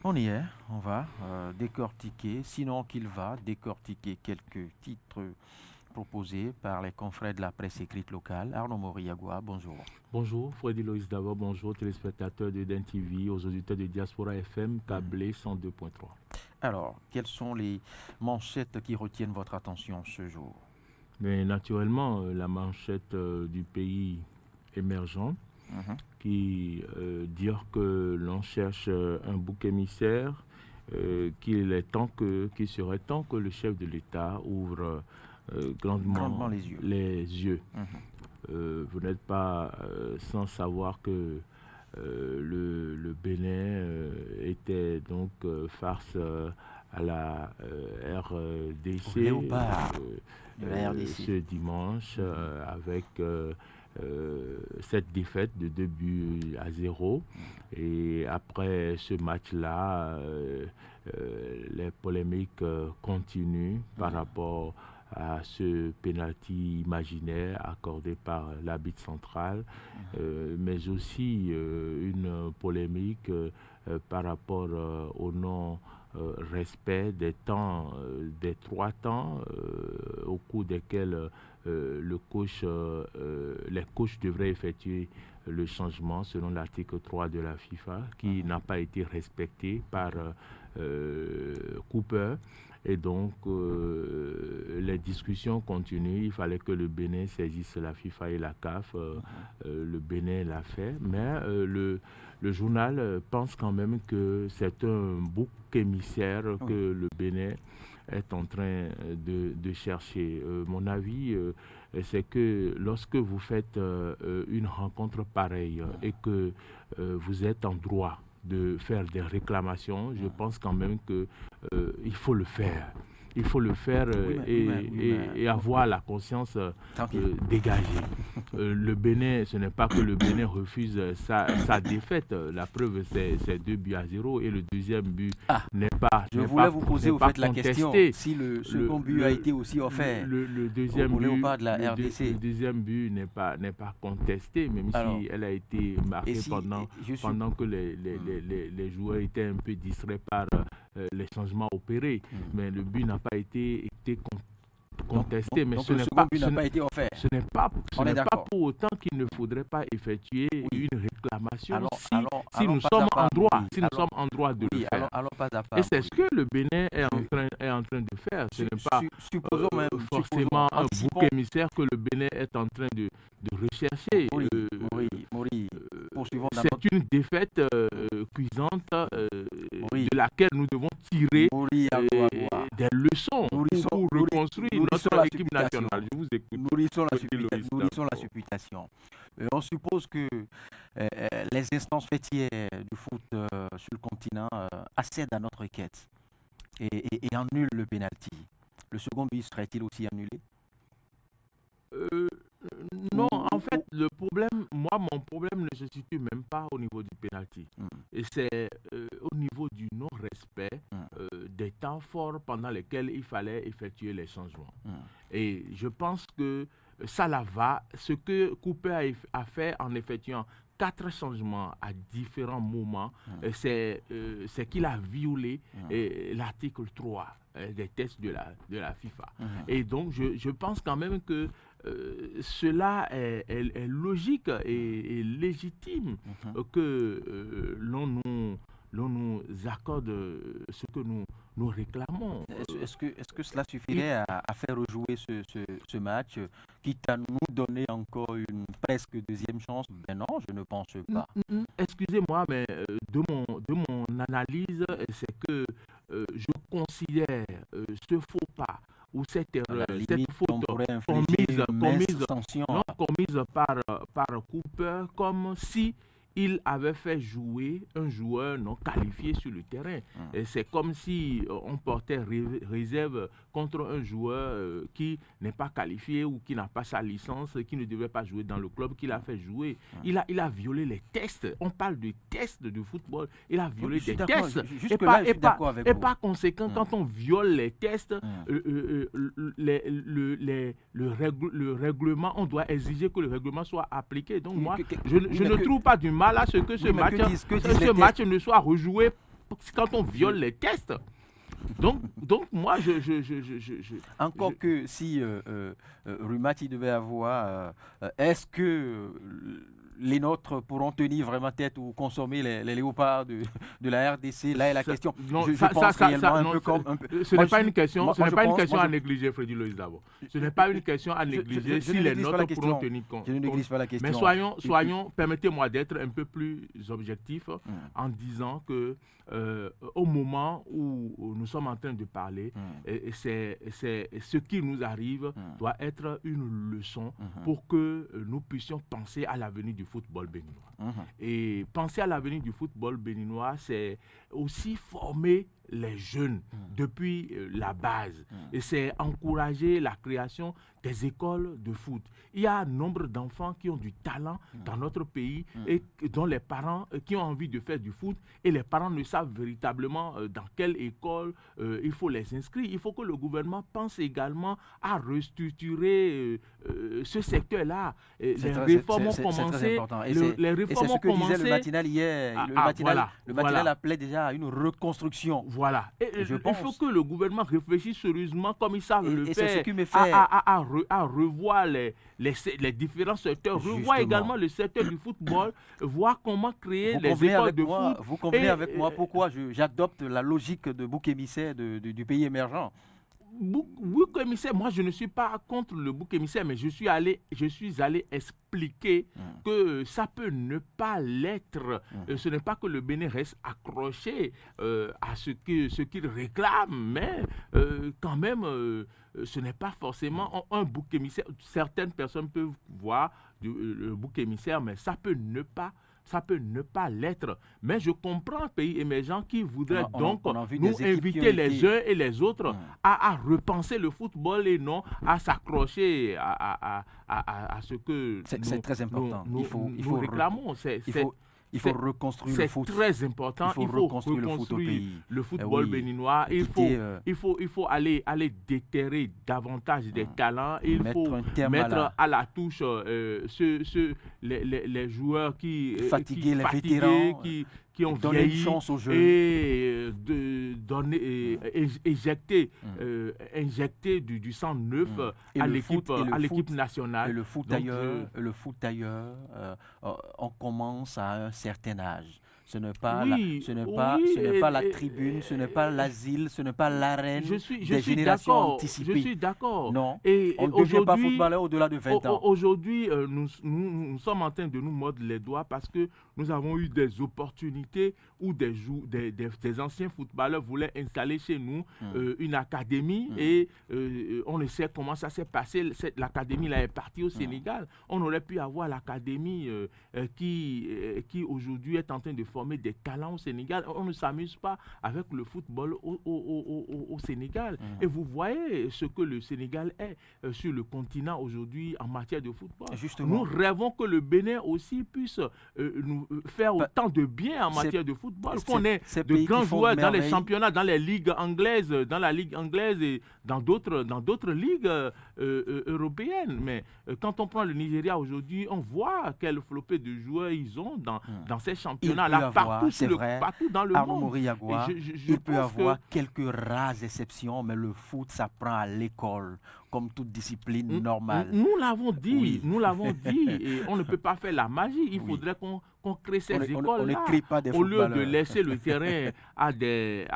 On y est, on va décortiquer, sinon qu'il va décortiquer quelques titres proposés par les confrères de la presse écrite locale. Arnaud Moriagua, bonjour. Bonjour, Freddy Loïs d'abord, bonjour téléspectateurs de DEN TV, aux auditeurs de Diaspora FM, câblé 102.3. Alors, quelles sont les manchettes qui retiennent votre attention ce jour? Mais naturellement, la manchette du pays émergent, qui dire que l'on cherche un bouc émissaire, qu'il serait temps que le chef de l'État ouvre grandement les yeux. Vous n'êtes pas sans savoir que le Bénin était donc face à la RDC, ce dimanche avec cette défaite de 2-0. Et après ce match-là, les polémiques continuent par rapport à ce pénalty imaginaire accordé par l'arbitre central, mais aussi une polémique par rapport au non-respect des temps, des 3 temps au cours desquels les coachs devraient effectuer le changement selon l'article 3 de la FIFA, qui n'a pas été respecté par Cooper. Et donc, les discussions continuent. Il fallait que le Bénin saisisse la FIFA et la CAF. Le Bénin l'a fait. Mais le journal pense quand même que c'est un bouc émissaire que le Bénin est en train de chercher. Mon avis, c'est que lorsque vous faites une rencontre pareille et que vous êtes en droit de faire des réclamations, je pense quand même qu'il faut le faire. Il faut le faire et avoir la conscience dégagée. Le Bénin, ce n'est pas que le Bénin refuse sa défaite. La preuve, c'est 2-0 et le deuxième but n'est pas Je voulais vous poser au fait la question si le second but a été aussi offert le deuxième but de la RDC. Le deuxième but n'est pas contesté, même si elle a été marquée pendant que les joueurs étaient un peu distraits par les changements opérés. Mais le but n'a pas été contesté, mais donc le second but n'a pas été offert. Ce n'est pas pour autant qu'il ne faudrait pas effectuer une réclamation si nous sommes en droit de le faire. Et c'est ce que le Bénin est en train de faire. Ce n'est pas forcément un bouc émissaire que le Bénin est en train de rechercher. C'est une défaite cuisante de laquelle nous devons tirer des leçons pour reconstruire notre équipe nationale. Je vous écoute. Nourrissons la supputation. On suppose que les instances fêtières du foot sur le continent accèdent à notre requête et annulent le pénalty. Le second but serait-il aussi annulé? Non, en fait, mon problème ne se situe même pas au niveau du pénalty. Et c'est au niveau du non-respect des temps forts pendant lesquels il fallait effectuer les changements. Et je pense que ça va. Ce que Cooper a fait en effectuant 4 changements à différents moments, c'est qu'il a violé l'article 3 des tests de la FIFA. Et donc, je pense quand même que cela est logique et légitime que l'on nous accorde ce que nous réclamons. Est-ce que cela suffirait à faire rejouer ce match, quitte à nous donner encore une presque deuxième chance? Ben non, je ne pense pas. Excusez-moi, mais de mon analyse, c'est que je considère ce faux pas ou cette erreur, cette faute commise par Cooper comme si il avait fait jouer un joueur non qualifié sur le terrain. Et c'est comme si on portait réserve contre un joueur qui n'est pas qualifié ou qui n'a pas sa licence, qui ne devait pas jouer dans le club qu'il a fait jouer. Il a violé les tests. On parle de tests de football. Il a violé des tests. Et par conséquent, quand on viole les tests, le règlement, on doit exiger que le règlement soit appliqué. Donc moi, je ne trouve pas du mal à ce que ce match ne soit rejoué quand on viole les tests. Donc moi, Encore que si Rumati devait avoir, est-ce que les nôtres pourront tenir vraiment tête ou consommer les léopards de la RDC? Là est la question. Ce n'est pas une question à négliger, Freddy Loïs d'abord. Ce n'est pas une question à négliger si les nôtres pourront tenir compte. Je ne néglige pas la question. Mais soyons, permettez-moi d'être un peu plus objectif en disant que au moment où nous sommes en train de parler, c'est ce qui nous arrive doit être une leçon pour que nous puissions penser à l'avenir du football béninois. Et penser à l'avenir du football béninois, c'est aussi former les jeunes depuis la base. Et c'est encourager la création des écoles de foot. Il y a un nombre d'enfants qui ont du talent dans notre pays et dont les parents qui ont envie de faire du foot et les parents ne savent véritablement dans quelle école il faut les inscrire. Il faut que le gouvernement pense également à restructurer ce secteur-là. Les réformes ont commencé. Les réformes ont commencé. C'est ce que disait le matinal hier. Le matinal appelait déjà à une reconstruction. Voilà. Il faut que le gouvernement réfléchisse sérieusement comme ils savent le faire. C'est ce qui me fait... à revoir les différents secteurs, revoir également le secteur du football, voir comment créer les écoles de foot. Vous convenez avec moi pourquoi j'adopte la logique de bouc émissaire du pays émergent? Bouc émissaire, moi je ne suis pas contre le bouc émissaire, mais je suis allé expliquer que ça peut ne pas l'être. Ce n'est pas que le Bénin reste accroché à ce qu'il réclame, mais quand même, ce n'est pas forcément un bouc émissaire. Certaines personnes peuvent voir le bouc émissaire, mais ça peut ne pas l'être. Mais je comprends un pays émergent qui voudrait nous inviter les uns et les autres à repenser le football et non à s'accrocher à ce que c'est très important. Nous réclamons. Il faut reconstruire le foot. C'est très important. Il faut reconstruire le football béninois. Il faut aller déterrer davantage des talents. Il faut mettre à la touche les joueurs qui fatigués, les vétérans, qui ont donné une chance aux jeunes et injecter du sang neuf à l'équipe nationale. Et le foot ailleurs, on commence à un certain âge. Ce n'est pas la tribune, ce n'est pas l'asile, ce n'est pas l'arène des générations anticipées. Je suis d'accord. Non, on ne devient pas footballeur au-delà de 20 ans. Aujourd'hui, nous sommes en train de nous mordre les doigts parce que nous avons eu des opportunités où des anciens footballeurs voulaient installer chez nous une académie et on ne sait comment ça s'est passé. L'académie là est partie au Sénégal. On aurait pu avoir l'académie qui aujourd'hui est en train de former des talents au Sénégal. On ne s'amuse pas avec le football au Sénégal. Et vous voyez ce que le Sénégal est sur le continent aujourd'hui en matière de football. Justement. Nous rêvons que le Bénin aussi puisse nous faire autant de bien en matière de football, qu'on ait de grands joueurs dans les championnats, dans les ligues anglaises, dans la ligue anglaise et dans d'autres ligues européennes. Mais quand on prend le Nigeria aujourd'hui, on voit quelle flopée de joueurs ils ont dans ces championnats-là. Partout dans le Arnaud monde. Moriagua, il peut avoir quelques rares exceptions, mais le foot s'apprend à l'école, comme toute discipline normale. Nous l'avons dit, et on ne peut pas faire la magie. Il faudrait qu'on crée ces écoles-là, au lieu de laisser le terrain à des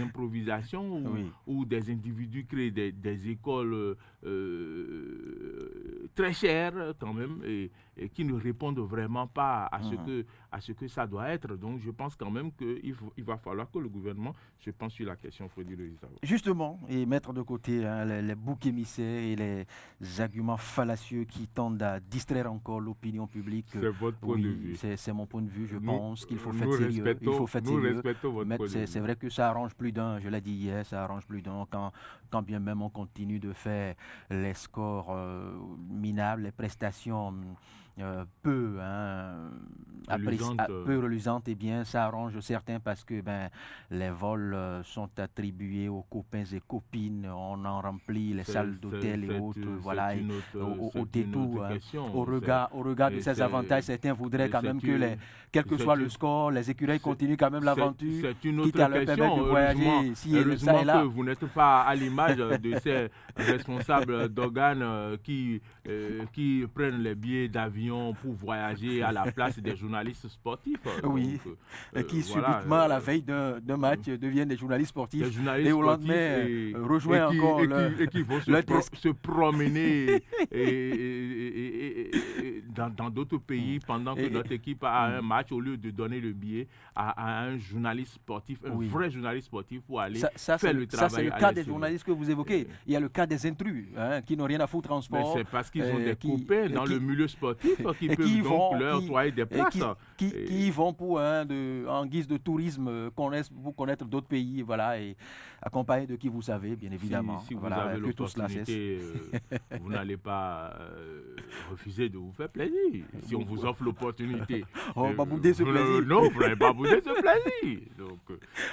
improvisations où des individus créent des écoles très chères quand même et qui ne répondent vraiment pas à ce que ça doit être. Donc je pense quand même qu'il va falloir que le gouvernement se penche sur la question. Justement, et mettre de côté les boucs émissaires et les arguments fallacieux qui tendent à distraire encore l'opinion publique. C'est votre point de vue. C'est mon point de vue. Je pense qu'il faut faire Nous sérieux. Il faut faire sérieux. respectons votre point de vue. C'est vrai que ça arrange plus d'un. Je l'ai dit hier, ça arrange plus d'un. Quand bien même on continue de faire les scores minables, les prestations peu reluisantes, eh bien, ça arrange certains parce que les vols sont attribués aux copains et copines. On en remplit les salles d'hôtel et autres. Voilà, au détour, au regard de ces avantages, certains voudraient quand même que, quel que soit le score, les écureuils continuent quand même l'aventure. C'est une autre question. Heureusement que vous n'êtes pas à l'image de ces responsables d'organes qui prennent les billets d'avion pour voyager à la place des journalistes sportifs. Oui, donc, qui subitement, à la veille d'un match, deviennent des journalistes sportifs. Et au lendemain, rejoignent encore et qui vont se promener dans d'autres pays pendant que notre équipe a un match, au lieu de donner le billet à un journaliste sportif, un vrai journaliste sportif pour aller faire le travail. Ça, c'est le cas des journalistes que vous évoquez. Il y a le cas des intrus qui n'ont rien à foutre en sport. C'est parce qu'ils ont des copains dans le milieu sportif qui peuvent donc leur octroyer des places. Qui y vont en guise de tourisme pour connaître d'autres pays, voilà, et accompagnés de qui vous savez, bien évidemment. Si vous avez l'opportunité, vous n'allez pas refuser de vous faire plaisir. Si on vous offre l'opportunité. On va pas bouder ce plaisir. Non, vous n'allez pas bouder ce plaisir. Donc,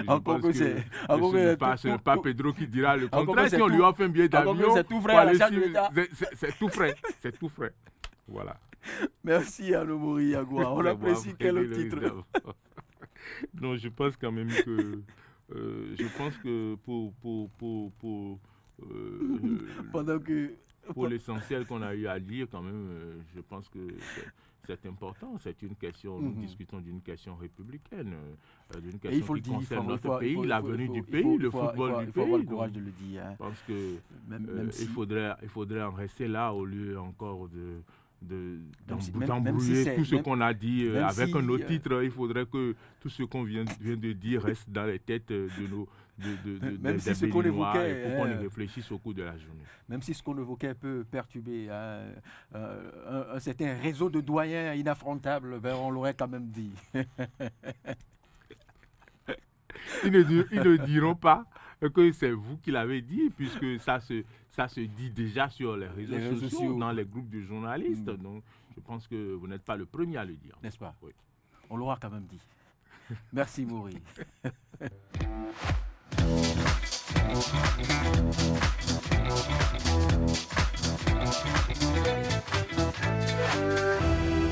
encore que ce n'est pas Pedro qui dira le contraire. Si on lui offre un billet d'avion, c'est tout frais à la charge de l'État. C'est tout frais. C'est tout frais. Voilà. Merci Anomori Agua. On apprécie quel titre. Non, je pense quand même que pour l'essentiel qu'on a eu à dire quand même, je pense que c'est important. C'est une question. Nous discutons d'une question républicaine, d'une question qui concerne notre pays, l'avenir du pays, le football du pays. Il faut avoir le courage de le dire. Je pense que il faudrait en rester là au lieu encore d'embrouiller tout ce qu'on a dit avec un autre titre. Il faudrait que tout ce qu'on vient de dire reste dans les têtes de nos même si ce qu'on évoquait, pour qu'on y réfléchisse au cours de la journée. Même si ce qu'on évoquait peut perturber un certain réseau de doyens inaffrontables, on l'aurait quand même dit. Ils ne diront pas que c'est vous qui l'avez dit, puisque ça se dit déjà sur les réseaux sociaux, dans les groupes de journalistes. Donc, je pense que vous n'êtes pas le premier à le dire. N'est-ce pas? Oui. On l'aura quand même dit. Merci, Maurice.